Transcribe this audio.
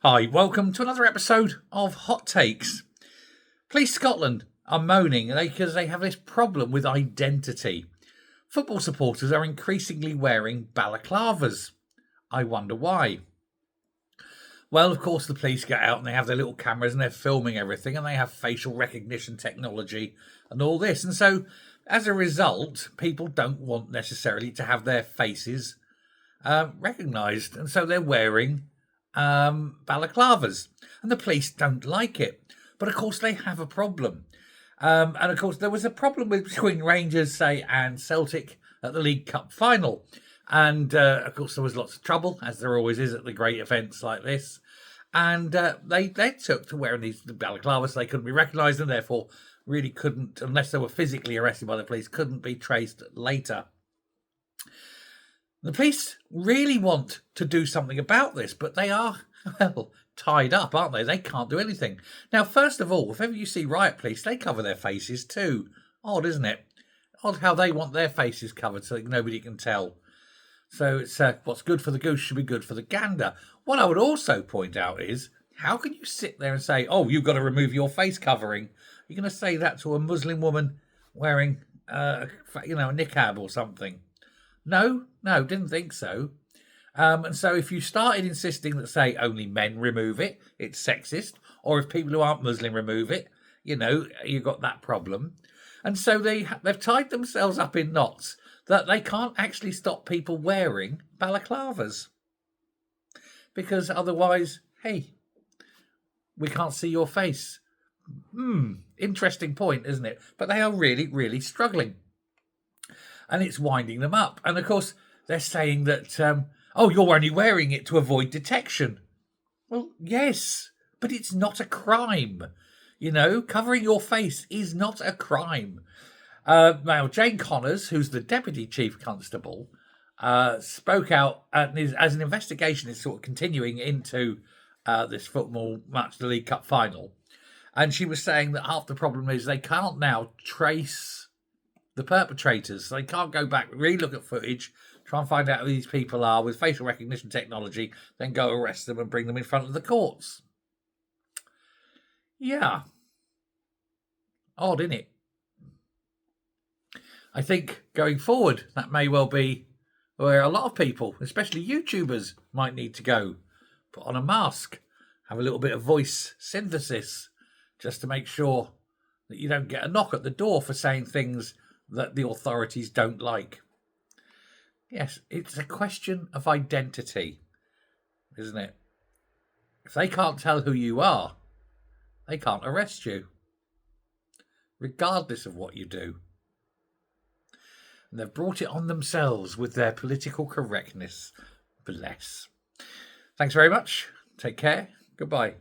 Hi, welcome to another episode of Hot Takes. Police Scotland are moaning because they have this problem with identity. Football supporters are increasingly wearing balaclavas. I wonder why. Well, of course, the police get out and they have their little cameras and they're filming everything and they have facial recognition technology and all this. And so, as a result, people don't want necessarily to have their faces recognised. And so they're wearing balaclavas, and the police don't like it. But of course, they have a problem. And of course, there was a problem between Rangers, say, and Celtic at the League Cup final. And of course, there was lots of trouble, as there always is at the great events like this. And they took to wearing these balaclavas. They couldn't be recognised, and therefore really couldn't, unless they were physically arrested by the police, couldn't be traced later. The police really want to do something about this, but they are, well, tied up, aren't they? They can't do anything. Now, first of all, if ever you see riot police, they cover their faces too. Odd, isn't it? Odd how they want their faces covered so that nobody can tell. So it's what's good for the goose should be good for the gander. What I would also point out is, how can you sit there and say, oh, you've got to remove your face covering? You're going to say that to a Muslim woman wearing, a niqab or something. No, didn't think so. And so if you started insisting that, say, only men remove it, it's sexist. Or if people who aren't Muslim remove it, you've got that problem. And so they've tied themselves up in knots that they can't actually stop people wearing balaclavas. Because otherwise, hey, we can't see your face. Interesting point, isn't it? But they are really, really struggling. And it's winding them up. And of course, they're saying that, you're only wearing it to avoid detection. Well, yes, but it's not a crime. Covering your face is not a crime. Now, Jane Connors, who's the Deputy Chief Constable, spoke out as an investigation is sort of continuing into this football match, the League Cup final. And she was saying that half the problem is they can't now trace the perpetrators. They can't go back, re-look at footage, try and find out who these people are with facial recognition technology, then go arrest them and bring them in front of the courts. Yeah. Odd, isn't it? I think going forward, that may well be where a lot of people, especially YouTubers, might need to go. Put on a mask, have a little bit of voice synthesis, just to make sure that you don't get a knock at the door for saying things that the authorities don't like. Yes, it's a question of identity, isn't it? If they can't tell who you are, they can't arrest you, regardless of what you do. And they've brought it on themselves with their political correctness. Bless. Thanks very much. Take care. Goodbye.